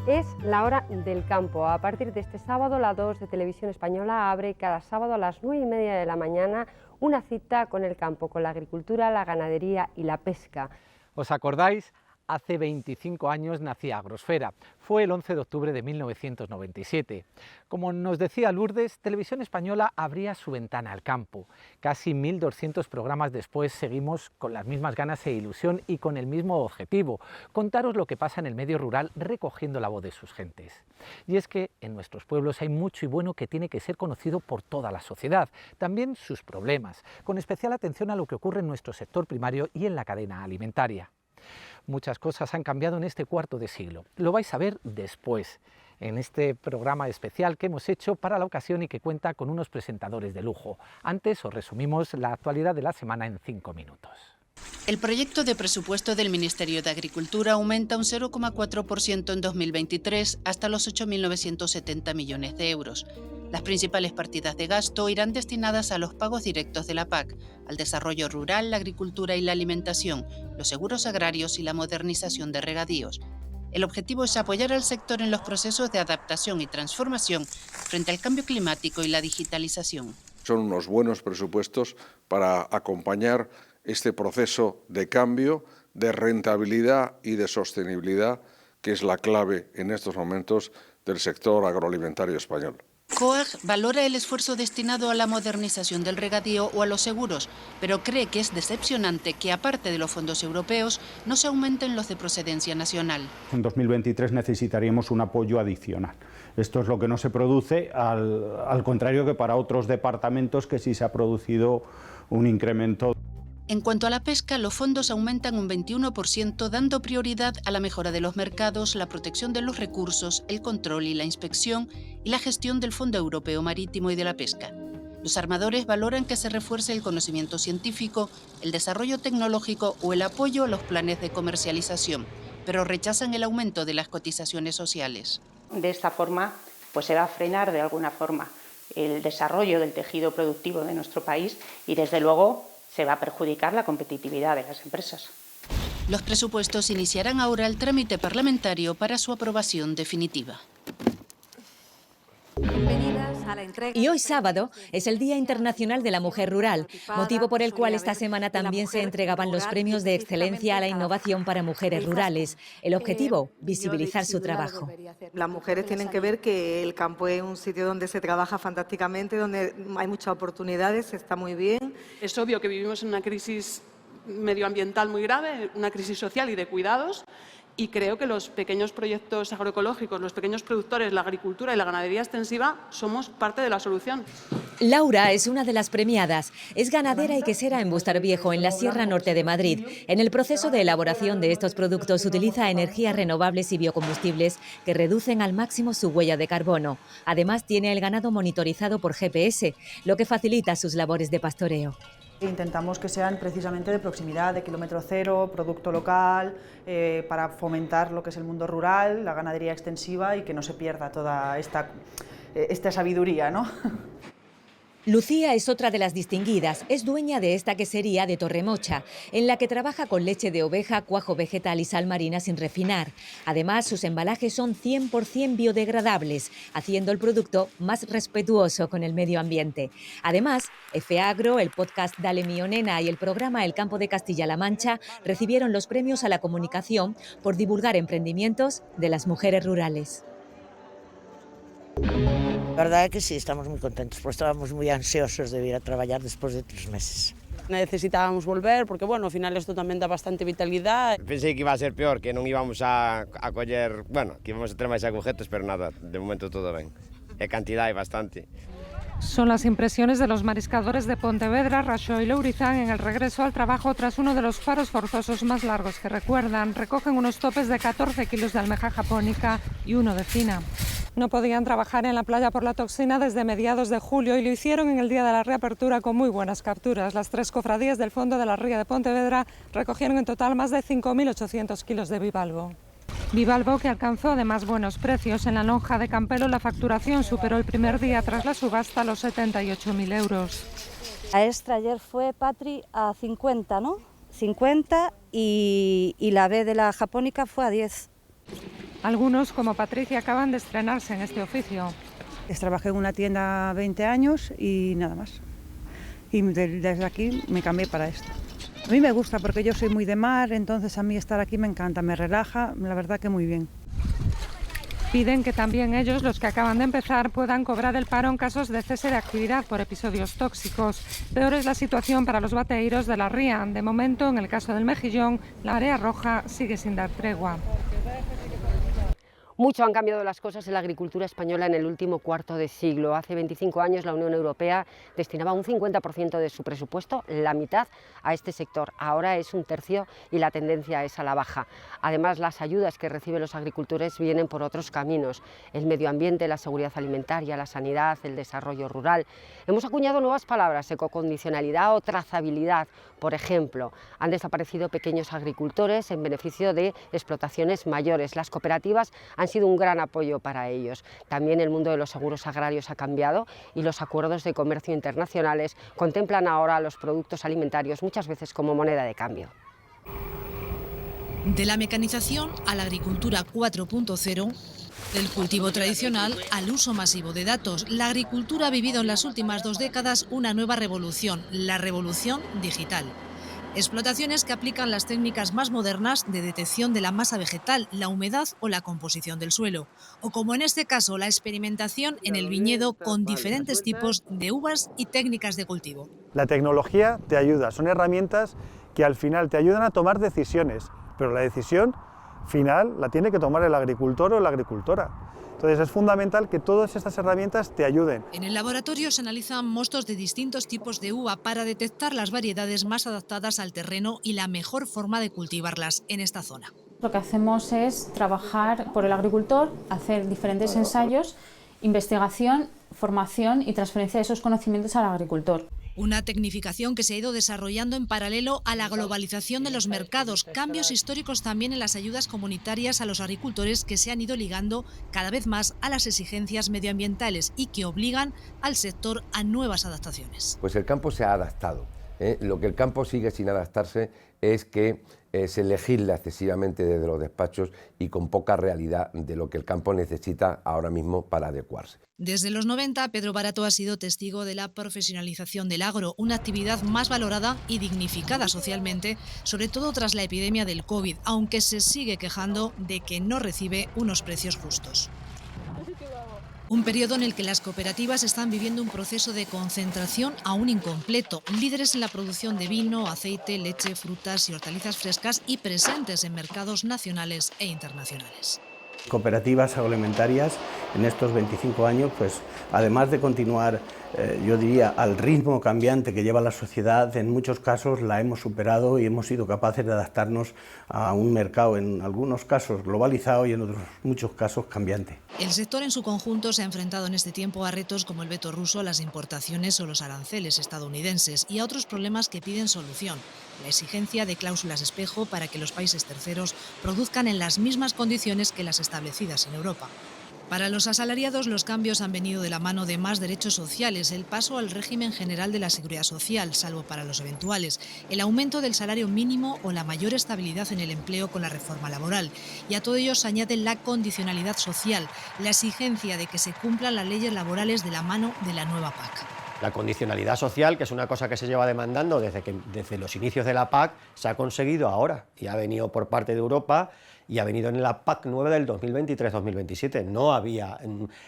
Es la hora del campo. A partir de este sábado, la 2 de Televisión Española abre cada sábado a las 9:30 de la mañana una cita con el campo, con la agricultura, la ganadería y la pesca. ¿Os acordáis? Hace 25 años nacía Agrosfera. Fue el 11 de octubre de 1997. Como nos decía Lourdes, Televisión Española abría su ventana al campo. Casi 1200 programas después seguimos con las mismas ganas e ilusión y con el mismo objetivo: contaros lo que pasa en el medio rural recogiendo la voz de sus gentes. Y es que en nuestros pueblos hay mucho y bueno que tiene que ser conocido por toda la sociedad, también sus problemas, con especial atención a lo que ocurre en nuestro sector primario y en la cadena alimentaria. Muchas cosas han cambiado en este cuarto de siglo. Lo vais a ver después, en este programa especial que hemos hecho para la ocasión y que cuenta con unos presentadores de lujo. Antes os resumimos la actualidad de la semana en 5 minutos. El proyecto de presupuesto del Ministerio de Agricultura aumenta un 0,4% en 2023 hasta los 8.970 millones de euros. Las principales partidas de gasto irán destinadas a los pagos directos de la PAC, al desarrollo rural, la agricultura y la alimentación, los seguros agrarios y la modernización de regadíos. El objetivo es apoyar al sector en los procesos de adaptación y transformación frente al cambio climático y la digitalización. Son unos buenos presupuestos para acompañar este proceso de cambio, de rentabilidad y de sostenibilidad, que es la clave en estos momentos del sector agroalimentario español. COAG valora el esfuerzo destinado a la modernización del regadío o a los seguros, pero cree que es decepcionante que, aparte de los fondos europeos, no se aumenten los de procedencia nacional. En 2023 necesitaríamos un apoyo adicional. Esto es lo que no se produce, al contrario que para otros departamentos que sí se ha producido un incremento. En cuanto a la pesca, los fondos aumentan un 21%, dando prioridad a la mejora de los mercados, la protección de los recursos, el control y la inspección y la gestión del Fondo Europeo Marítimo y de la Pesca. Los armadores valoran que se refuerce el conocimiento científico, el desarrollo tecnológico o el apoyo a los planes de comercialización, pero rechazan el aumento de las cotizaciones sociales. De esta forma, se va a frenar de alguna forma el desarrollo del tejido productivo de nuestro país y, desde luego, se va a perjudicar la competitividad de las empresas. Los presupuestos iniciarán ahora el trámite parlamentario para su aprobación definitiva. Y hoy sábado es el Día Internacional de la Mujer Rural, motivo por el cual esta semana también se entregaban los premios de excelencia a la innovación para mujeres rurales. El objetivo, visibilizar su trabajo. Las mujeres tienen que ver que el campo es un sitio donde se trabaja fantásticamente, donde hay muchas oportunidades, está muy bien. Es obvio que vivimos en una crisis medioambiental muy grave, una crisis social y de cuidados. Y creo que los pequeños proyectos agroecológicos, los pequeños productores, la agricultura y la ganadería extensiva somos parte de la solución. Laura es una de las premiadas. Es ganadera y quesera en Bustarviejo, en la Sierra Norte de Madrid. En el proceso de elaboración de estos productos utiliza energías renovables y biocombustibles que reducen al máximo su huella de carbono. Además, tiene el ganado monitorizado por GPS, lo que facilita sus labores de pastoreo. Intentamos que sean precisamente de proximidad, de kilómetro cero, producto local, para fomentar lo que es el mundo rural, la ganadería extensiva y que no se pierda toda esta sabiduría, ¿no? Lucía es otra de las distinguidas, es dueña de esta quesería de Torremocha, en la que trabaja con leche de oveja, cuajo vegetal y sal marina sin refinar. Además, sus embalajes son 100% biodegradables, haciendo el producto más respetuoso con el medio ambiente. Además, F-Agro, el podcast Dale Mío Nena y el programa El Campo de Castilla-La Mancha recibieron los premios a la comunicación por divulgar emprendimientos de las mujeres rurales. La verdad es que sí, estamos muy contentos, porque estábamos muy ansiosos de ir a trabajar después de 3 meses. Necesitábamos volver porque, bueno, al final esto tamén dá bastante vitalidad. Pensei que iba a ser peor, que non íbamos a coller, bueno, que íbamos a ter máis agujetas, pero nada, de momento todo ben. E cantidad hai bastante. Son las impresiones de los mariscadores de Pontevedra, Raxó y Lourizán en el regreso al trabajo tras uno de los paros forzosos más largos que recuerdan. Recogen unos topes de 14 kilos de almeja japónica y uno de fina. No podían trabajar en la playa por la toxina desde mediados de julio y lo hicieron en el día de la reapertura con muy buenas capturas. Las 3 cofradías del fondo de la ría de Pontevedra recogieron en total más de 5.800 kilos de bivalvo. Bivalvo que alcanzó además buenos precios. En la lonja de Campelo la facturación superó el primer día tras la subasta los 78.000 euros. La extra ayer fue, Patri, a 50, ¿no? 50 y la B de la japónica fue a 10. Algunos, como Patricia, acaban de estrenarse en este oficio. Trabajé en una tienda 20 años y nada más. Y desde aquí me cambié para esto. A mí me gusta porque yo soy muy de mar, entonces a mí estar aquí me encanta, me relaja, la verdad que muy bien. Piden que también ellos, los que acaban de empezar, puedan cobrar el paro en casos de cese de actividad por episodios tóxicos. Peor es la situación para los bateeiros de la ría. De momento, en el caso del mejillón, la marea roja sigue sin dar tregua. Mucho han cambiado las cosas en la agricultura española en el último cuarto de siglo. Hace 25 años la Unión Europea destinaba un 50% de su presupuesto, la mitad, a este sector. Ahora es un tercio y la tendencia es a la baja. Además, las ayudas que reciben los agricultores vienen por otros caminos: el medio ambiente, la seguridad alimentaria, la sanidad, el desarrollo rural. Hemos acuñado nuevas palabras: ecocondicionalidad o trazabilidad. Por ejemplo, han desaparecido pequeños agricultores en beneficio de explotaciones mayores. Las cooperativas han sido un gran apoyo para ellos. También el mundo de los seguros agrarios ha cambiado y los acuerdos de comercio internacionales contemplan ahora los productos alimentarios muchas veces como moneda de cambio. De la mecanización a la agricultura 4.0, del cultivo tradicional al uso masivo de datos, la agricultura ha vivido en las últimas 2 décadas una nueva revolución, la revolución digital. Explotaciones que aplican las técnicas más modernas de detección de la masa vegetal, la humedad o la composición del suelo, o como en este caso la experimentación en el viñedo con diferentes tipos de uvas y técnicas de cultivo. La tecnología te ayuda, son herramientas que al final te ayudan a tomar decisiones, pero la decisión final la tiene que tomar el agricultor o la agricultora. Entonces es fundamental que todas estas herramientas te ayuden. En el laboratorio se analizan mostos de distintos tipos de uva para detectar las variedades más adaptadas al terreno y la mejor forma de cultivarlas en esta zona. Lo que hacemos es trabajar por el agricultor, hacer diferentes ensayos, investigación, formación y transferencia de esos conocimientos al agricultor. Una tecnificación que se ha ido desarrollando en paralelo a la globalización de los mercados, cambios históricos también en las ayudas comunitarias a los agricultores que se han ido ligando cada vez más a las exigencias medioambientales y que obligan al sector a nuevas adaptaciones. Pues el campo se ha adaptado. Lo que el campo sigue sin adaptarse es que se legisla excesivamente desde los despachos y con poca realidad de lo que el campo necesita ahora mismo para adecuarse. Desde los 90, Pedro Barato ha sido testigo de la profesionalización del agro, una actividad más valorada y dignificada socialmente, sobre todo tras la epidemia del COVID, aunque se sigue quejando de que no recibe unos precios justos. Un periodo en el que las cooperativas están viviendo un proceso de concentración aún incompleto, líderes en la producción de vino, aceite, leche, frutas y hortalizas frescas y presentes en mercados nacionales e internacionales. Cooperativas agroalimentarias en estos 25 años, pues además de continuar, yo diría, al ritmo cambiante que lleva la sociedad, en muchos casos la hemos superado y hemos sido capaces de adaptarnos a un mercado, en algunos casos globalizado y en otros muchos casos cambiante. El sector en su conjunto se ha enfrentado en este tiempo a retos como el veto ruso a las importaciones o los aranceles estadounidenses y a otros problemas que piden solución. La exigencia de cláusulas espejo para que los países terceros produzcan en las mismas condiciones que las establecidas en Europa. Para los asalariados, los cambios han venido de la mano de más derechos sociales, el paso al régimen general de la seguridad social, salvo para los eventuales, el aumento del salario mínimo o la mayor estabilidad en el empleo con la reforma laboral. Y a todo ello se añade la condicionalidad social, la exigencia de que se cumplan las leyes laborales de la mano de la nueva PAC. La condicionalidad social, que es una cosa que se lleva demandando desde los inicios de la PAC, se ha conseguido ahora y ha venido por parte de Europa y ha venido en la PAC nueva del 2023-2027. No había,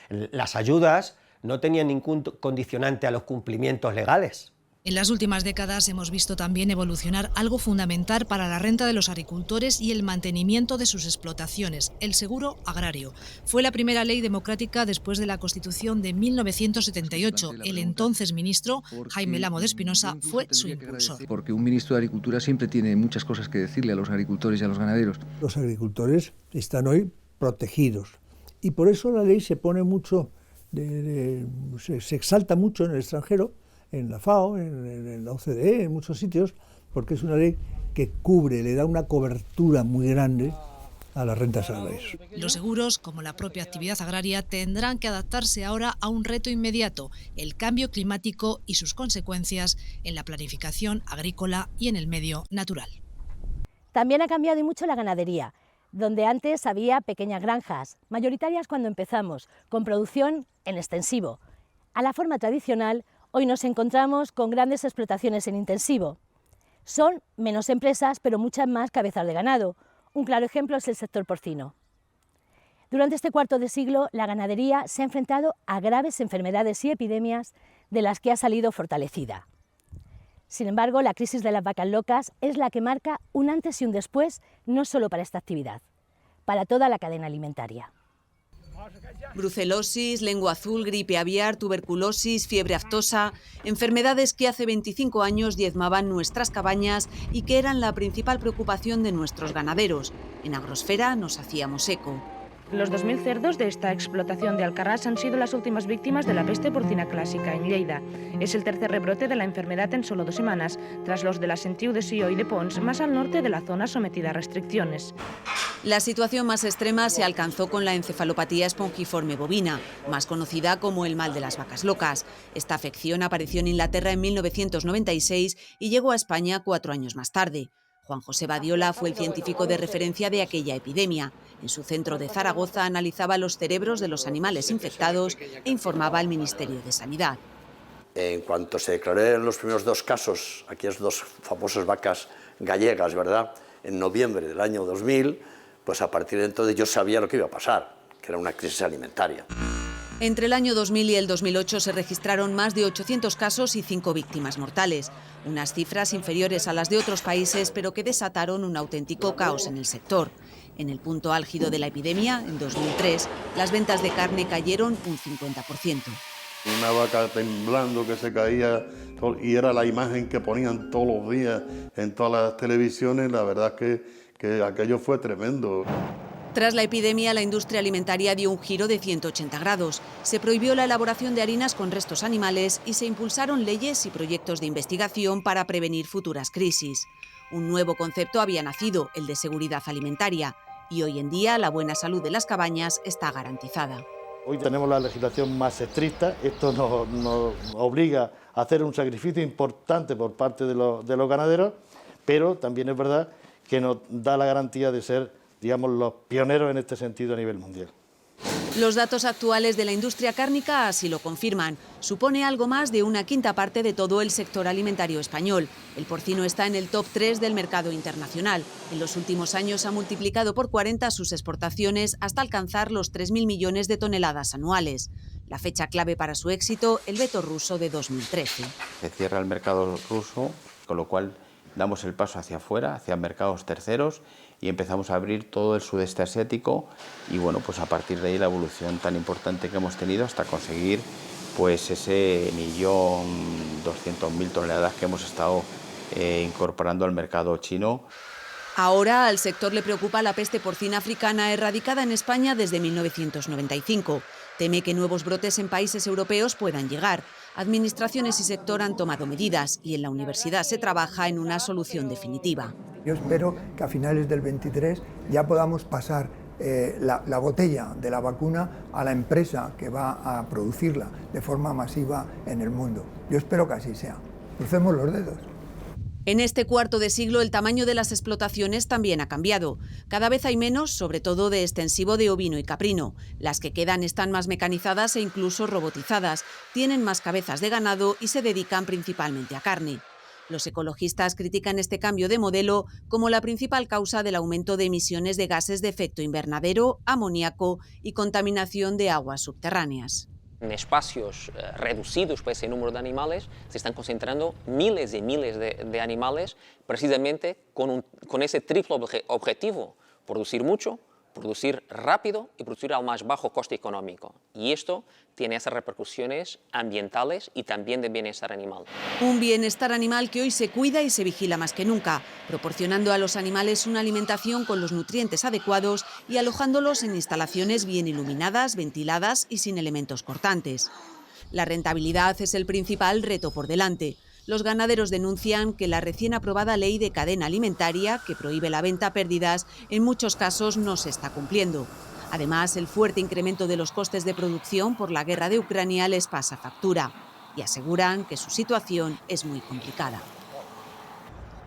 las ayudas no tenían ningún condicionante a los cumplimientos legales. En las últimas décadas hemos visto también evolucionar algo fundamental para la renta de los agricultores y el mantenimiento de sus explotaciones, el seguro agrario. Fue la primera ley democrática después de la Constitución de 1978. El entonces ministro, Jaime Lamo de Espinosa, fue su impulsor. Porque un ministro de Agricultura siempre tiene muchas cosas que decirle a los agricultores y a los ganaderos. Los agricultores están hoy protegidos y por eso la ley se pone mucho, se exalta mucho en el extranjero, en la FAO, en la OCDE, en muchos sitios, porque es una ley que cubre, le da una cobertura muy grande a las rentas agrarias. Los seguros, como la propia actividad agraria, tendrán que adaptarse ahora a un reto inmediato, el cambio climático y sus consecuencias en la planificación agrícola y en el medio natural. También ha cambiado y mucho la ganadería. donde antes había pequeñas granjas, mayoritarias cuando empezamos, con producción en extensivo. A la forma tradicional, hoy nos encontramos con grandes explotaciones en intensivo. Son menos empresas, pero muchas más cabezas de ganado. Un claro ejemplo es el sector porcino. Durante este cuarto de siglo, la ganadería se ha enfrentado a graves enfermedades y epidemias de las que ha salido fortalecida. Sin embargo, la crisis de las vacas locas es la que marca un antes y un después, no solo para esta actividad, para toda la cadena alimentaria. Brucelosis, lengua azul, gripe aviar, tuberculosis, fiebre aftosa, enfermedades que hace 25 años diezmaban nuestras cabañas y que eran la principal preocupación de nuestros ganaderos. En Agrosfera nos hacíamos eco. Los 2.000 cerdos de esta explotación de Alcarràs han sido las últimas víctimas de la peste porcina clásica en Lleida. Es el tercer rebrote de la enfermedad en solo 2 semanas, tras los de la Sentiu de Sió y de Pons, más al norte de la zona sometida a restricciones. La situación más extrema se alcanzó con la encefalopatía espongiforme bovina, más conocida como el mal de las vacas locas. Esta afección apareció en Inglaterra en 1996 y llegó a España 4 años más tarde. Juan José Badiola fue el científico de referencia de aquella epidemia. En su centro de Zaragoza analizaba los cerebros de los animales infectados e informaba al Ministerio de Sanidad. En cuanto se declararon los primeros 2 casos, aquellas 2 famosas vacas gallegas, ¿verdad?, en noviembre del año 2000, pues a partir de entonces yo sabía lo que iba a pasar, que era una crisis alimentaria. Entre el año 2000 y el 2008 se registraron más de 800 casos y 5 víctimas mortales. Unas cifras inferiores a las de otros países, pero que desataron un auténtico caos en el sector. En el punto álgido de la epidemia, en 2003, las ventas de carne cayeron un 50%. Una vaca temblando que se caía, y era la imagen que ponían todos los días en todas las televisiones. La verdad es que aquello fue tremendo. Tras la epidemia, la industria alimentaria dio un giro de 180 grados. Se prohibió la elaboración de harinas con restos animales y se impulsaron leyes y proyectos de investigación para prevenir futuras crisis. Un nuevo concepto había nacido, el de seguridad alimentaria, y hoy en día la buena salud de las cabañas está garantizada. Hoy tenemos la legislación más estricta, esto nos obliga a hacer un sacrificio importante por parte de los ganaderos, pero también es verdad que nos da la garantía de ser, digamos, los pioneros en este sentido a nivel mundial. Los datos actuales de la industria cárnica así lo confirman. Supone algo más de 1/5 parte de todo el sector alimentario español. El porcino está en el top 3 del mercado internacional. En los últimos años ha multiplicado por 40 sus exportaciones hasta alcanzar los 3.000 millones de toneladas anuales. La fecha clave para su éxito, el veto ruso de 2013. Se cierra el mercado ruso, con lo cual damos el paso hacia afuera, hacia mercados terceros, y empezamos a abrir todo el sudeste asiático y bueno, pues a partir de ahí la evolución tan importante que hemos tenido hasta conseguir pues ese 1.200.000 toneladas que hemos estado incorporando al mercado chino. Ahora al sector le preocupa la peste porcina africana erradicada en España desde 1995. Teme que nuevos brotes en países europeos puedan llegar. Administraciones y sector han tomado medidas y en la universidad se trabaja en una solución definitiva. Yo espero que a finales del 23 ya podamos pasar la botella de la vacuna a la empresa que va a producirla de forma masiva en el mundo. Yo espero que así sea. Crucemos los dedos. En este cuarto de siglo el tamaño de las explotaciones también ha cambiado. Cada vez hay menos, sobre todo de extensivo de ovino y caprino. Las que quedan están más mecanizadas e incluso robotizadas, tienen más cabezas de ganado y se dedican principalmente a carne. Los ecologistas critican este cambio de modelo como la principal causa del aumento de emisiones de gases de efecto invernadero, amoníaco y contaminación de aguas subterráneas. En espacios reducidos por ese número de animales se están concentrando miles y miles de animales precisamente con ese triple objetivo: producir mucho, producir rápido y producir al más bajo coste económico. Y esto tiene esas repercusiones ambientales y también de bienestar animal. Un bienestar animal que hoy se cuida y se vigila más que nunca, proporcionando a los animales una alimentación con los nutrientes adecuados y alojándolos en instalaciones bien iluminadas, ventiladas y sin elementos cortantes. La rentabilidad es el principal reto por delante. Los ganaderos denuncian que la recién aprobada ley de cadena alimentaria, que prohíbe la venta a pérdidas, en muchos casos no se está cumpliendo. Además, el fuerte incremento de los costes de producción por la guerra de Ucrania les pasa factura y aseguran que su situación es muy complicada.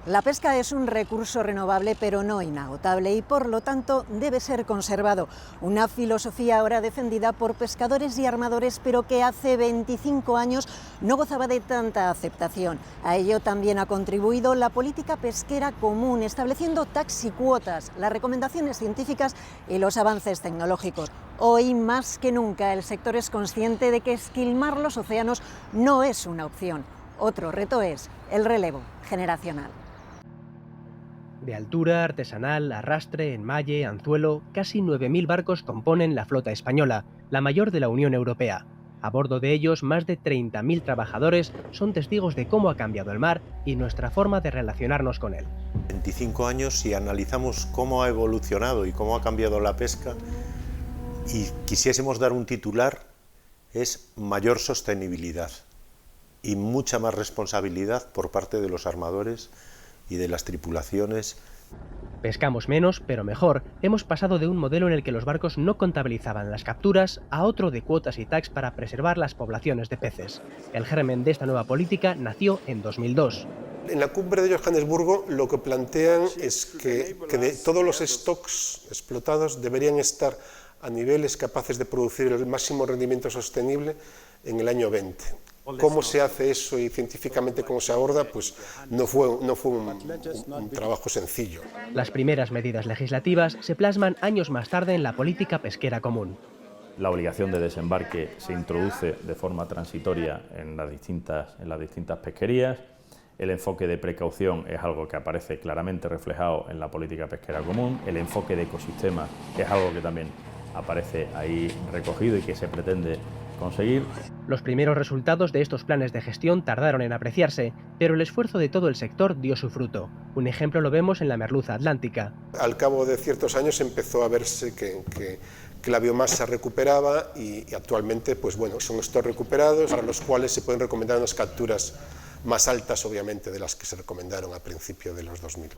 La pesca es un recurso renovable pero no inagotable y por lo tanto debe ser conservado. Una filosofía ahora defendida por pescadores y armadores pero que hace 25 años no gozaba de tanta aceptación. A ello también ha contribuido la política pesquera común, estableciendo tax y cuotas, las recomendaciones científicas y los avances tecnológicos. Hoy más que nunca el sector es consciente de que esquilmar los océanos no es una opción. Otro reto es el relevo generacional. De altura, artesanal, arrastre, enmalle, anzuelo, casi 9.000 barcos componen la flota española, la mayor de la Unión Europea. A bordo de ellos, más de 30.000 trabajadores son testigos de cómo ha cambiado el mar y nuestra forma de relacionarnos con él. 25 años, si analizamos cómo ha evolucionado y cómo ha cambiado la pesca, y quisiésemos dar un titular, es mayor sostenibilidad y mucha más responsabilidad por parte de los armadores y de las tripulaciones. Pescamos menos, pero mejor. Hemos pasado de un modelo en el que los barcos no contabilizaban las capturas a otro de cuotas y tax para preservar las poblaciones de peces. El germen de esta nueva política nació en 2002. En la cumbre de Johannesburgo lo que plantean es que de todos los stocks explotados deberían estar a niveles capaces de producir el máximo rendimiento sostenible en el año 20. ¿Cómo se hace eso y científicamente cómo se aborda? Pues no fue un trabajo sencillo. Las primeras medidas legislativas se plasman años más tarde en la política pesquera común. La obligación de desembarque se introduce de forma transitoria en las distintas pesquerías. El enfoque de precaución es algo que aparece claramente reflejado en la política pesquera común. El enfoque de ecosistema es algo que también aparece ahí recogido y que se pretende conseguir. Los primeros resultados de estos planes de gestión tardaron en apreciarse, pero el esfuerzo de todo el sector dio su fruto. Un ejemplo lo vemos en la merluza atlántica. Al cabo de ciertos años empezó a verse que la biomasa recuperaba y actualmente pues bueno, son estos recuperados para los cuales se pueden recomendar unas capturas más altas, obviamente, de las que se recomendaron a principios de los 2000.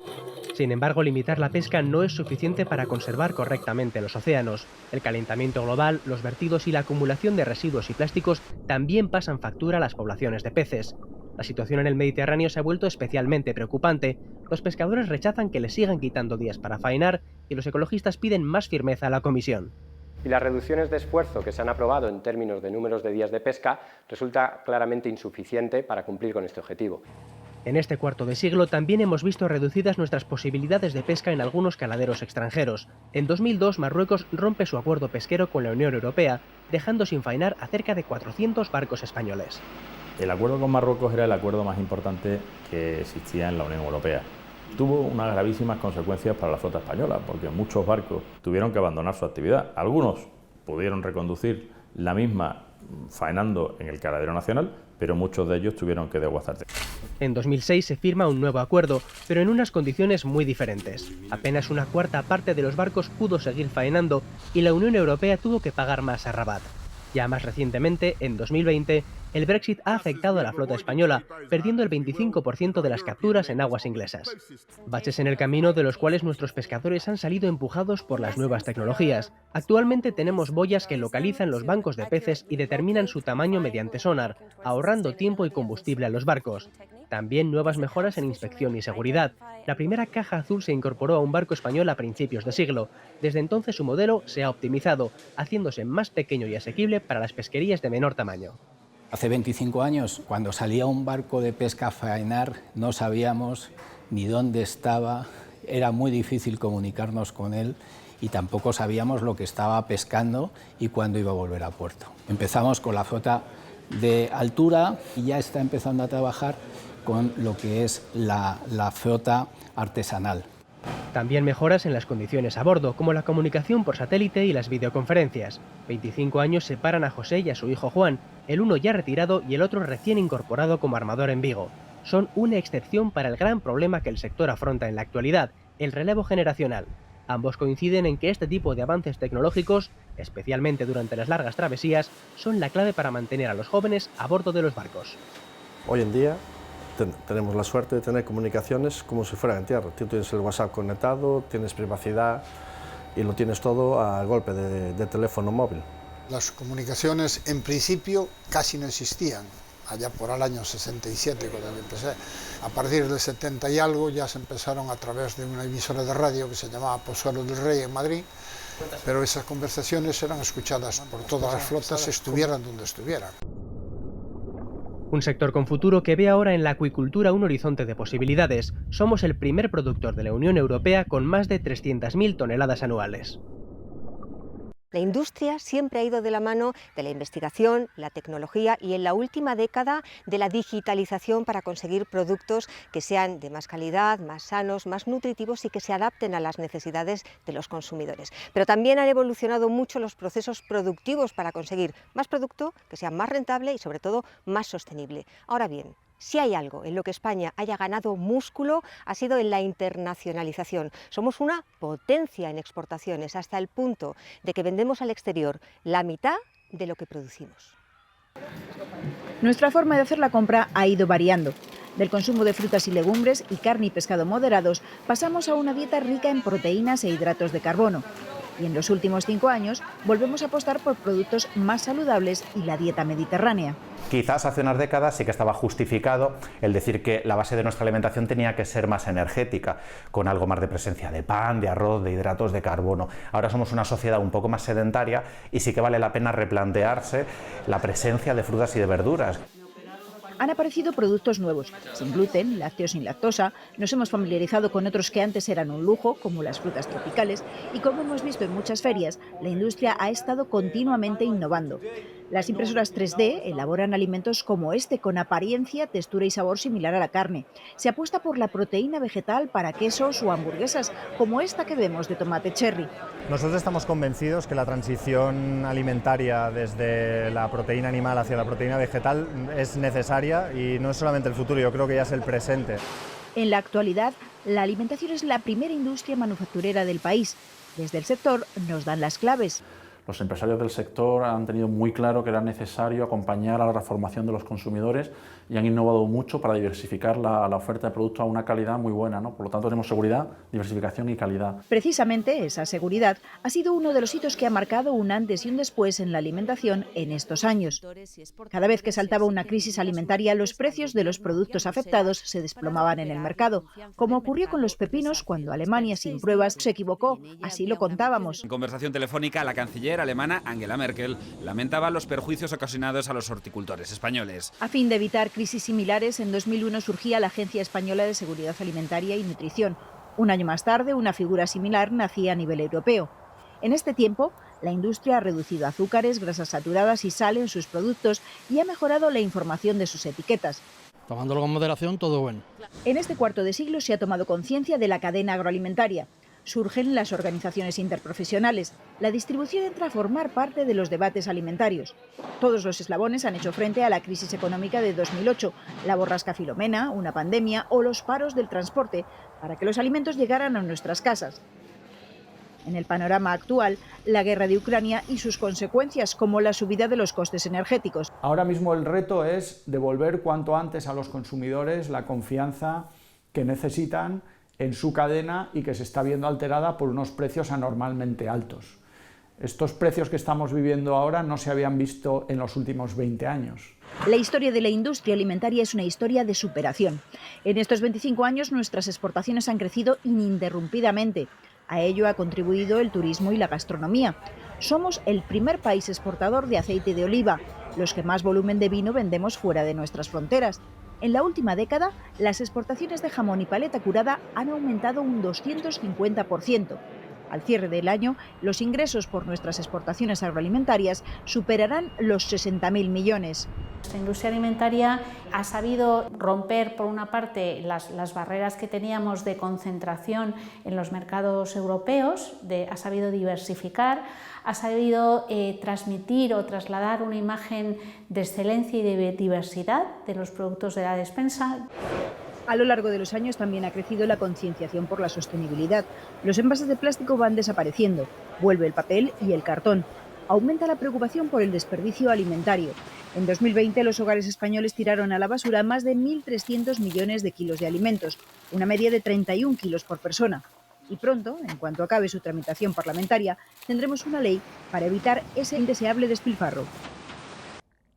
Sin embargo, limitar la pesca no es suficiente para conservar correctamente los océanos. El calentamiento global, los vertidos y la acumulación de residuos y plásticos también pasan factura a las poblaciones de peces. La situación en el Mediterráneo se ha vuelto especialmente preocupante. Los pescadores rechazan que les sigan quitando días para faenar y los ecologistas piden más firmeza a la Comisión. Y las reducciones de esfuerzo que se han aprobado en términos de números de días de pesca resulta claramente insuficiente para cumplir con este objetivo. En este cuarto de siglo también hemos visto reducidas nuestras posibilidades de pesca en algunos caladeros extranjeros. En 2002 Marruecos rompe su acuerdo pesquero con la Unión Europea, dejando sin faenar a cerca de 400 barcos españoles. El acuerdo con Marruecos era el acuerdo más importante que existía en la Unión Europea. Tuvo unas gravísimas consecuencias para la flota española, porque muchos barcos tuvieron que abandonar su actividad. Algunos pudieron reconducir la misma faenando en el caladero nacional, pero muchos de ellos tuvieron que desguazarse. En 2006 se firma un nuevo acuerdo, pero en unas condiciones muy diferentes. Apenas una cuarta parte de los barcos pudo seguir faenando y la Unión Europea tuvo que pagar más a Rabat. Ya más recientemente, en 2020, el Brexit ha afectado a la flota española, perdiendo el 25% de las capturas en aguas inglesas. Baches en el camino de los cuales nuestros pescadores han salido empujados por las nuevas tecnologías. Actualmente tenemos boyas que localizan los bancos de peces y determinan su tamaño mediante sonar, ahorrando tiempo y combustible a los barcos. También nuevas mejoras en inspección y seguridad. La primera caja azul se incorporó a un barco español a principios de siglo. Desde entonces su modelo se ha optimizado, haciéndose más pequeño y asequible para las pesquerías de menor tamaño. Hace 25 años, cuando salía un barco de pesca a faenar, no sabíamos ni dónde estaba, era muy difícil comunicarnos con él y tampoco sabíamos lo que estaba pescando y cuándo iba a volver a puerto. Empezamos con la flota de altura y ya está empezando a trabajar con lo que es la flota artesanal. También mejoras en las condiciones a bordo, como la comunicación por satélite y las videoconferencias. 25 años separan a José y a su hijo Juan, el uno ya retirado y el otro recién incorporado como armador en Vigo. Son una excepción para el gran problema que el sector afronta en la actualidad, el relevo generacional. Ambos coinciden en que este tipo de avances tecnológicos, especialmente durante las largas travesías, son la clave para mantener a los jóvenes a bordo de los barcos. Hoy en día tenemos la suerte de tener comunicaciones como si fuera en tierra. Tú tienes el WhatsApp conectado, tienes privacidad y lo tienes todo al golpe de teléfono móvil. Las comunicaciones en principio casi no existían. allá por el año 67 cuando yo empecé. A partir del 70 y algo ya se empezaron a través de una emisora de radio que se llamaba Pozuelo del Rey en Madrid, pero esas conversaciones eran escuchadas por todas las flotas, estuvieran donde estuvieran. Un sector con futuro que ve ahora en la acuicultura un horizonte de posibilidades. Somos el primer productor de la Unión Europea con más de 300.000 toneladas anuales. La industria siempre ha ido de la mano de la investigación, la tecnología y en la última década de la digitalización para conseguir productos que sean de más calidad, más sanos, más nutritivos y que se adapten a las necesidades de los consumidores. Pero también han evolucionado mucho los procesos productivos para conseguir más producto, que sea más rentable y sobre todo más sostenible. Ahora bien, si hay algo en lo que España haya ganado músculo, ha sido en la internacionalización. Somos una potencia en exportaciones, hasta el punto de que vendemos al exterior la mitad de lo que producimos. Nuestra forma de hacer la compra ha ido variando. Del consumo de frutas y legumbres y carne y pescado moderados, pasamos a una dieta rica en proteínas e hidratos de carbono. Y en los últimos 5 años volvemos a apostar por productos más saludables y la dieta mediterránea. Quizás hace unas décadas sí que estaba justificado el decir que la base de nuestra alimentación tenía que ser más energética, con algo más de presencia de pan, de arroz, de hidratos de carbono. Ahora somos una sociedad un poco más sedentaria y sí que vale la pena replantearse la presencia de frutas y de verduras. Han aparecido productos nuevos, sin gluten, lácteos sin lactosa, nos hemos familiarizado con otros que antes eran un lujo, como las frutas tropicales, y como hemos visto en muchas ferias, la industria ha estado continuamente innovando. Las impresoras 3D elaboran alimentos como este, con apariencia, textura y sabor similar a la carne. Se apuesta por la proteína vegetal para quesos o hamburguesas, como esta que vemos de tomate cherry. Nosotros estamos convencidos que la transición alimentaria desde la proteína animal hacia la proteína vegetal es necesaria y no es solamente el futuro, yo creo que ya es el presente. En la actualidad, la alimentación es la primera industria manufacturera del país. Desde el sector nos dan las claves. Los empresarios del sector han tenido muy claro que era necesario acompañar a la transformación de los consumidores y han innovado mucho para diversificar la oferta de productos a una calidad muy buena, ¿no? Por lo tanto, tenemos seguridad, diversificación y calidad. Precisamente esa seguridad ha sido uno de los hitos que ha marcado un antes y un después en la alimentación en estos años. Cada vez que saltaba una crisis alimentaria, los precios de los productos afectados se desplomaban en el mercado, como ocurrió con los pepinos cuando Alemania, sin pruebas, se equivocó. Así lo contábamos. En conversación telefónica, la canciller alemana Angela Merkel lamentaba los perjuicios ocasionados a los horticultores españoles. A fin de evitar crisis similares, en 2001 surgía la Agencia Española de Seguridad Alimentaria y Nutrición. Un año más tarde, una figura similar nacía a nivel europeo. En este tiempo, la industria ha reducido azúcares, grasas saturadas y sal en sus productos y ha mejorado la información de sus etiquetas. Tomándolo con moderación, todo bueno. En este cuarto de siglo se ha tomado conciencia de la cadena agroalimentaria. Surgen las organizaciones interprofesionales. La distribución entra a formar parte de los debates alimentarios. Todos los eslabones han hecho frente a la crisis económica de 2008, la borrasca Filomena, una pandemia o los paros del transporte, para que los alimentos llegaran a nuestras casas. En el panorama actual, la guerra de Ucrania y sus consecuencias, como la subida de los costes energéticos. Ahora mismo el reto es devolver cuanto antes a los consumidores la confianza que necesitan en su cadena y que se está viendo alterada por unos precios anormalmente altos. Estos precios que estamos viviendo ahora no se habían visto en los últimos 20 años. La historia de la industria alimentaria es una historia de superación. En estos 25 años nuestras exportaciones han crecido ininterrumpidamente. A ello ha contribuido el turismo y la gastronomía. Somos el primer país exportador de aceite de oliva, los que más volumen de vino vendemos fuera de nuestras fronteras. En la última década, las exportaciones de jamón y paleta curada han aumentado un 250%. Al cierre del año, los ingresos por nuestras exportaciones agroalimentarias superarán los 60.000 millones. La industria alimentaria ha sabido romper, por una parte, las barreras que teníamos de concentración en los mercados europeos, ha sabido diversificar, ha sabido transmitir o trasladar una imagen de excelencia y de diversidad de los productos de la despensa. A lo largo de los años también ha crecido la concienciación por la sostenibilidad. Los envases de plástico van desapareciendo, vuelve el papel y el cartón. Aumenta la preocupación por el desperdicio alimentario. En 2020 los hogares españoles tiraron a la basura más de 1.300 millones de kilos de alimentos, una media de 31 kilos por persona. Y pronto, en cuanto acabe su tramitación parlamentaria, tendremos una ley para evitar ese indeseable despilfarro.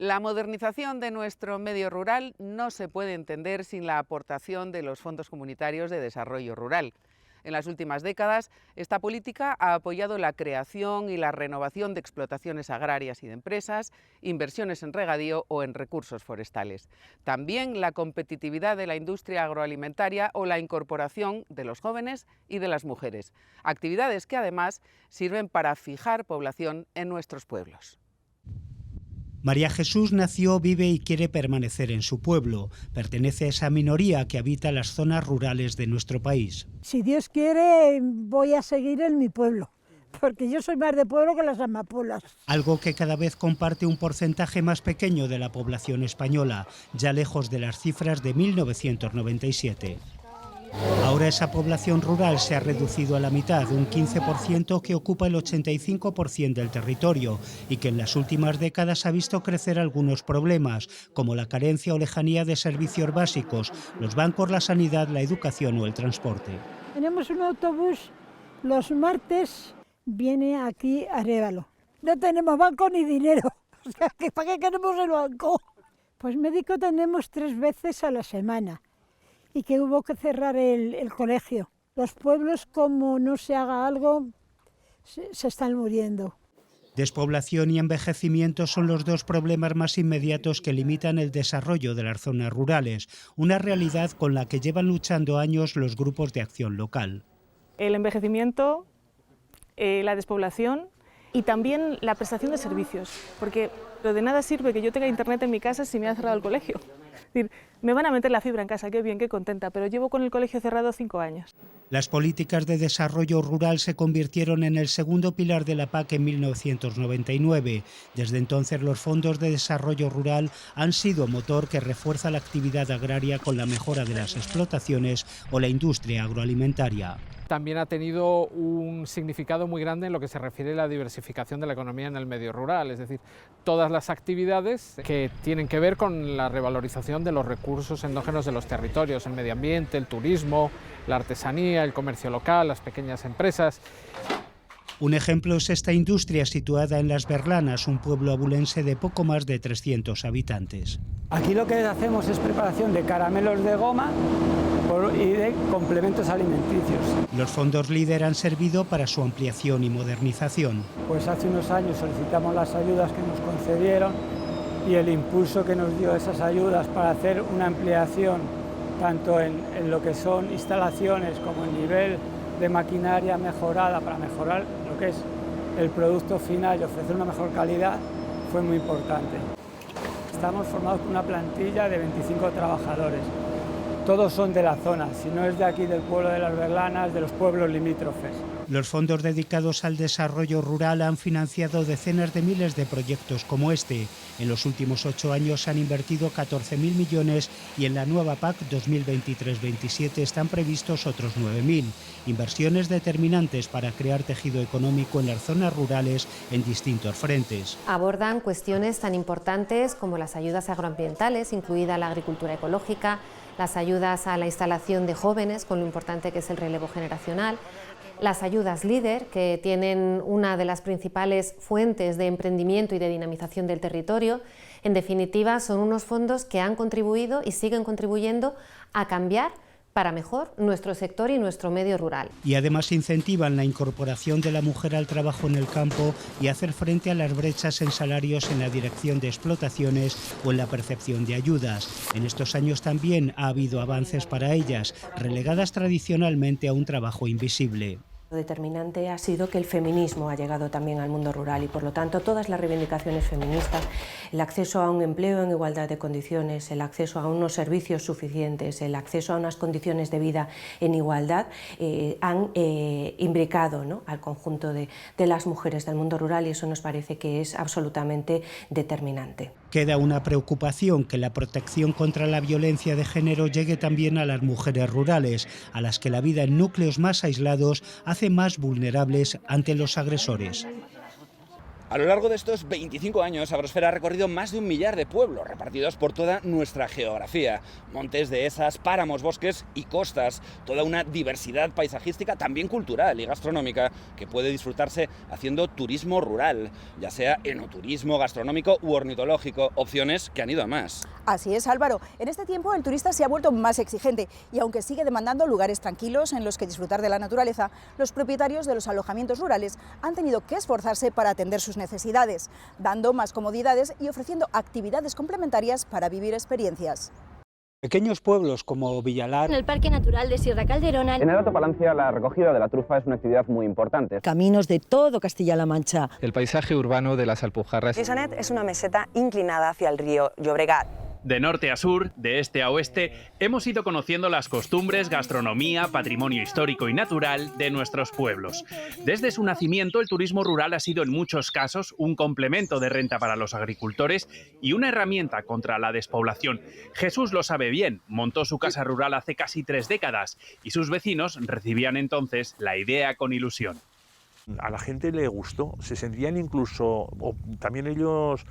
La modernización de nuestro medio rural no se puede entender sin la aportación de los fondos comunitarios de desarrollo rural. En las últimas décadas, esta política ha apoyado la creación y la renovación de explotaciones agrarias y de empresas, inversiones en regadío o en recursos forestales. También la competitividad de la industria agroalimentaria o la incorporación de los jóvenes y de las mujeres. Actividades que además sirven para fijar población en nuestros pueblos. María Jesús nació, vive y quiere permanecer en su pueblo. Pertenece a esa minoría que habita las zonas rurales de nuestro país. Si Dios quiere, voy a seguir en mi pueblo, porque yo soy más de pueblo que las amapolas. Algo que cada vez comparte un porcentaje más pequeño de la población española, ya lejos de las cifras de 1997. Ahora esa población rural se ha reducido a la mitad, un 15% que ocupa el 85% del territorio y que en las últimas décadas ha visto crecer algunos problemas, como la carencia o lejanía de servicios básicos, los bancos, la sanidad, la educación o el transporte. Tenemos un autobús, los martes viene aquí a Arévalo. No tenemos banco ni dinero, o sea, ¿para qué queremos el banco? Pues médico tenemos 3 veces a la semana. Y que hubo que cerrar el colegio. Los pueblos, como no se haga algo, se están muriendo. Despoblación y envejecimiento son los 2 problemas más inmediatos que limitan el desarrollo de las zonas rurales, una realidad con la que llevan luchando años los grupos de acción local. El envejecimiento, la despoblación y también la prestación de servicios, porque de nada sirve que yo tenga internet en mi casa si me ha cerrado el colegio. Es decir, me van a meter la fibra en casa, qué bien, qué contenta, pero llevo con el colegio cerrado 5 años. Las políticas de desarrollo rural se convirtieron en el segundo pilar de la PAC en 1999. Desde entonces los fondos de desarrollo rural han sido motor que refuerza la actividad agraria con la mejora de las explotaciones o la industria agroalimentaria. También ha tenido un significado muy grande en lo que se refiere a la diversificación de la economía en el medio rural, es decir, todas las actividades que tienen que ver con la revalorización de los recursos endógenos de los territorios, el medio ambiente, el turismo, la artesanía, el comercio local, las pequeñas empresas. Un ejemplo es esta industria situada en Las Berlanas, un pueblo abulense de poco más de 300 habitantes. Aquí lo que hacemos es preparación de caramelos de goma y de complementos alimenticios. Los fondos LEADER han servido para su ampliación y modernización. Pues hace unos años solicitamos las ayudas que nos concedieron y el impulso que nos dio esas ayudas para hacer una ampliación tanto en lo que son instalaciones como el nivel de maquinaria mejorada para mejorar lo que es el producto final y ofrecer una mejor calidad fue muy importante. Estamos formados con una plantilla de 25 trabajadores. Todos son de la zona, si no es de aquí del pueblo de Las Berlanas, de los pueblos limítrofes. Los fondos dedicados al desarrollo rural han financiado decenas de miles de proyectos como este. En los últimos 8 años han invertido 14.000 millones y en la nueva PAC 2023-27 están previstos otros 9.000. Inversiones determinantes para crear tejido económico en las zonas rurales en distintos frentes. Abordan cuestiones tan importantes como las ayudas agroambientales, incluida la agricultura ecológica, las ayudas a la instalación de jóvenes, con lo importante que es el relevo generacional, las ayudas LEADER, que tienen una de las principales fuentes de emprendimiento y de dinamización del territorio. En definitiva, son unos fondos que han contribuido y siguen contribuyendo a cambiar para mejor nuestro sector y nuestro medio rural. Y además incentivan la incorporación de la mujer al trabajo en el campo y hacer frente a las brechas en salarios en la dirección de explotaciones o en la percepción de ayudas. En estos años también ha habido avances para ellas, relegadas tradicionalmente a un trabajo invisible. Lo determinante ha sido que el feminismo ha llegado también al mundo rural y por lo tanto todas las reivindicaciones feministas, el acceso a un empleo en igualdad de condiciones, el acceso a unos servicios suficientes, el acceso a unas condiciones de vida en igualdad han imbricado, ¿no?, al conjunto de las mujeres del mundo rural y eso nos parece que es absolutamente determinante. Queda una preocupación que la protección contra la violencia de género llegue también a las mujeres rurales, a las que la vida en núcleos más aislados hace más vulnerables ante los agresores. A lo largo de estos 25 años, Agrosfera ha recorrido más de 1 millar de pueblos repartidos por toda nuestra geografía. Montes, dehesas, páramos, bosques y costas. Toda una diversidad paisajística, también cultural y gastronómica, que puede disfrutarse haciendo turismo rural, ya sea enoturismo, gastronómico u ornitológico. Opciones que han ido a más. Así es, Álvaro. En este tiempo el turista se ha vuelto más exigente y aunque sigue demandando lugares tranquilos en los que disfrutar de la naturaleza, los propietarios de los alojamientos rurales han tenido que esforzarse para atender sus necesidades, dando más comodidades y ofreciendo actividades complementarias para vivir experiencias. Pequeños pueblos como Villalar. En el Parque Natural de Sierra Calderona. En el Alto Palancia la recogida de la trufa es una actividad muy importante. Caminos de todo Castilla-La Mancha. El paisaje urbano de las Alpujarras. Freixenet es una meseta inclinada hacia el río Llobregat. De norte a sur, de este a oeste, hemos ido conociendo las costumbres, gastronomía, patrimonio histórico y natural de nuestros pueblos. Desde su nacimiento, el turismo rural ha sido en muchos casos un complemento de renta para los agricultores y una herramienta contra la despoblación. Jesús lo sabe bien, montó su casa rural hace casi 3 décadas y sus vecinos recibían entonces la idea con ilusión. A la gente le gustó, se sentían incluso, o también ellos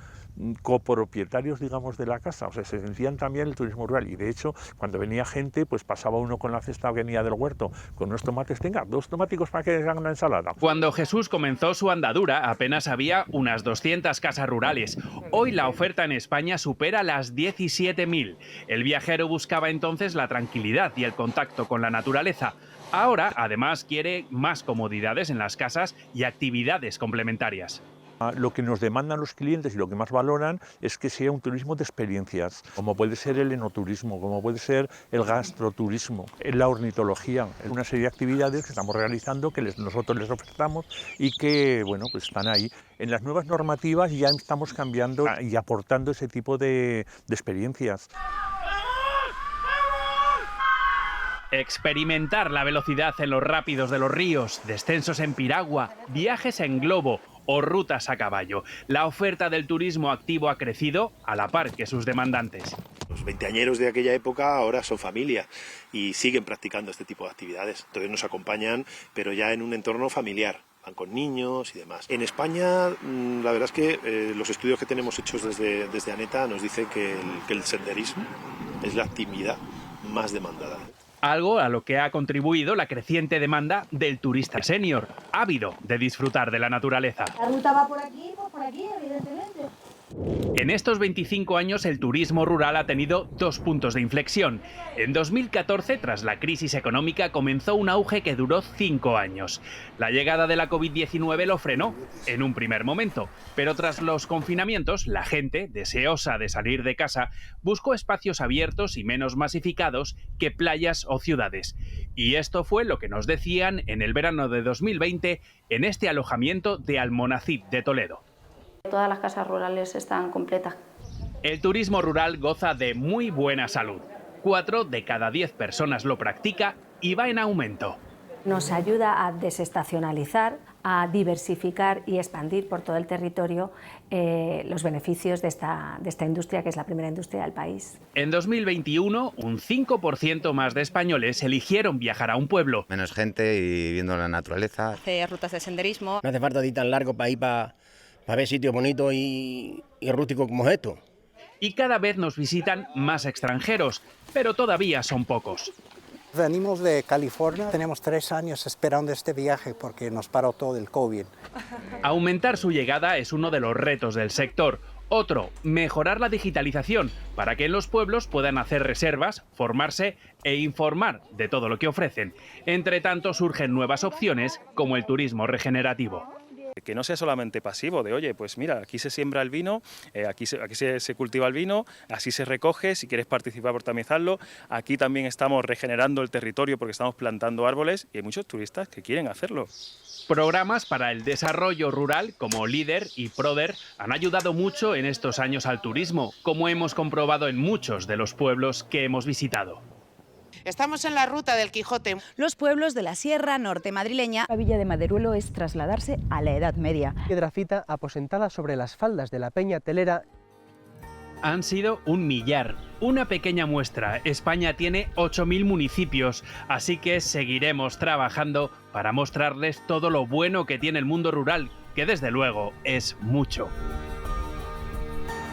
copropietarios, digamos, de la casa, o sea, se sentían también el turismo rural y de hecho cuando venía gente pues pasaba uno con la cesta que venía del huerto con unos tomates, tenga 2 tomáticos para que hagan una ensalada. Cuando Jesús comenzó su andadura apenas había unas 200 casas rurales. Hoy la oferta en España supera las 17.000. El viajero buscaba entonces la tranquilidad y el contacto con la naturaleza. Ahora, además, quiere más comodidades en las casas y actividades complementarias. Lo que nos demandan los clientes y lo que más valoran es que sea un turismo de experiencias, como puede ser el enoturismo, como puede ser el gastroturismo, la ornitología, una serie de actividades que estamos realizando, que nosotros les ofertamos y que, bueno, pues están ahí. En las nuevas normativas ya estamos cambiando y aportando ese tipo de experiencias. Experimentar la velocidad en los rápidos de los ríos, descensos en piragua, viajes en globo o rutas a caballo. La oferta del turismo activo ha crecido a la par que sus demandantes. Los veinteañeros de aquella época ahora son familia y siguen practicando este tipo de actividades. Todavía nos acompañan, pero ya en un entorno familiar. Van con niños y demás. En España, la verdad es que los estudios que tenemos hechos desde ANETA nos dicen que el senderismo es la actividad más demandada. Algo a lo que ha contribuido la creciente demanda del turista senior, ávido de disfrutar de la naturaleza. La ruta va por aquí, evidentemente. En estos 25 años el turismo rural ha tenido 2 puntos de inflexión. En 2014, tras la crisis económica, comenzó un auge que duró 5 años. La llegada de la COVID-19 lo frenó en un primer momento, pero tras los confinamientos, la gente, deseosa de salir de casa, buscó espacios abiertos y menos masificados que playas o ciudades. Y esto fue lo que nos decían en el verano de 2020 en este alojamiento de Almonacid de Toledo. Todas las casas rurales están completas. El turismo rural goza de muy buena salud. 4 de cada 10 personas lo practica y va en aumento. Nos ayuda a desestacionalizar, a diversificar y expandir por todo el territorio los beneficios de esta industria, que es la primera industria del país. En 2021, un 5% más de españoles eligieron viajar a un pueblo. Menos gente y viendo la naturaleza. Hacer rutas de senderismo. No hace falta ir tan largo para ir para ver sitios bonitos y rústicos como esto. Y cada vez nos visitan más extranjeros, pero todavía son pocos. Venimos de California, tenemos 3 años esperando este viaje porque nos paró todo el COVID. Aumentar su llegada es uno de los retos del sector. Otro, mejorar la digitalización para que en los pueblos puedan hacer reservas, formarse e informar de todo lo que ofrecen. Entre tanto, surgen nuevas opciones como el turismo regenerativo. Que no sea solamente pasivo, de oye, pues mira, aquí se siembra el vino, aquí se cultiva el vino, así se recoge, si quieres participar por también hazlo. Aquí también estamos regenerando el territorio porque estamos plantando árboles y hay muchos turistas que quieren hacerlo. Programas para el desarrollo rural como LEADER y PRODER han ayudado mucho en estos años al turismo, como hemos comprobado en muchos de los pueblos que hemos visitado. Estamos en la ruta del Quijote. Los pueblos de la Sierra Norte madrileña. La villa de Maderuelo es trasladarse a la Edad Media. Piedrafita aposentada sobre las faldas de la Peña Telera. Han sido 1 millar, una pequeña muestra. España tiene 8.000 municipios, así que seguiremos trabajando para mostrarles todo lo bueno que tiene el mundo rural, que desde luego es mucho.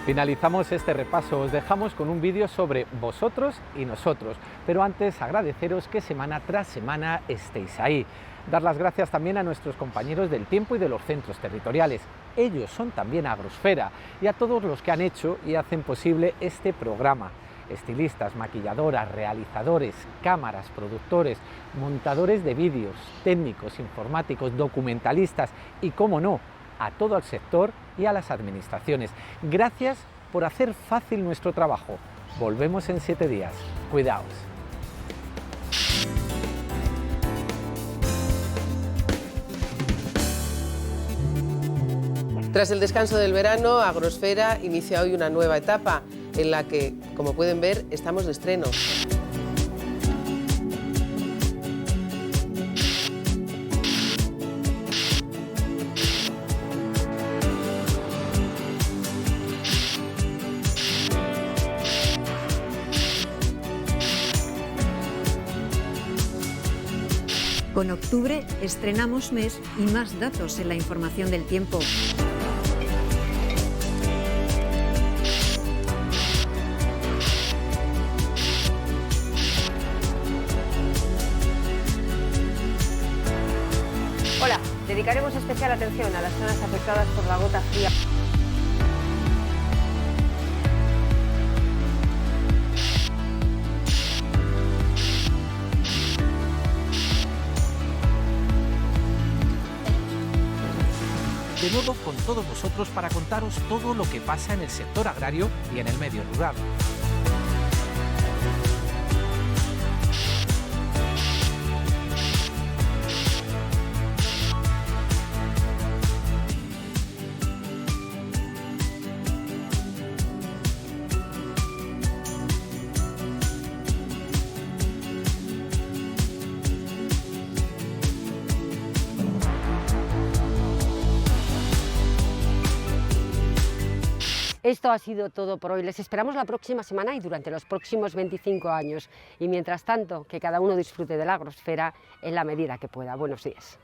Finalizamos este repaso, os dejamos con un vídeo sobre vosotros y nosotros, pero antes agradeceros que semana tras semana estéis ahí. Dar las gracias también a nuestros compañeros del tiempo y de los centros territoriales, ellos son también Agrosfera, y a todos los que han hecho y hacen posible este programa. Estilistas, maquilladoras, realizadores, cámaras, productores, montadores de vídeos, técnicos, informáticos, documentalistas y, cómo no, a todo el sector y a las administraciones. Gracias por hacer fácil nuestro trabajo. Volvemos en 7 días. Cuidaos. Tras el descanso del verano, Agrosfera inicia hoy una nueva etapa en la que, como pueden ver, estamos de estreno. Con octubre estrenamos mes y más datos en la información del tiempo. Hola, dedicaremos especial atención a las zonas afectadas por la gota fría. De nuevo con todos vosotros para contaros todo lo que pasa en el sector agrario y en el medio rural. Esto ha sido todo por hoy. Les esperamos la próxima semana y durante los próximos 25 años. Y mientras tanto, que cada uno disfrute de la Agrosfera en la medida que pueda. Buenos días.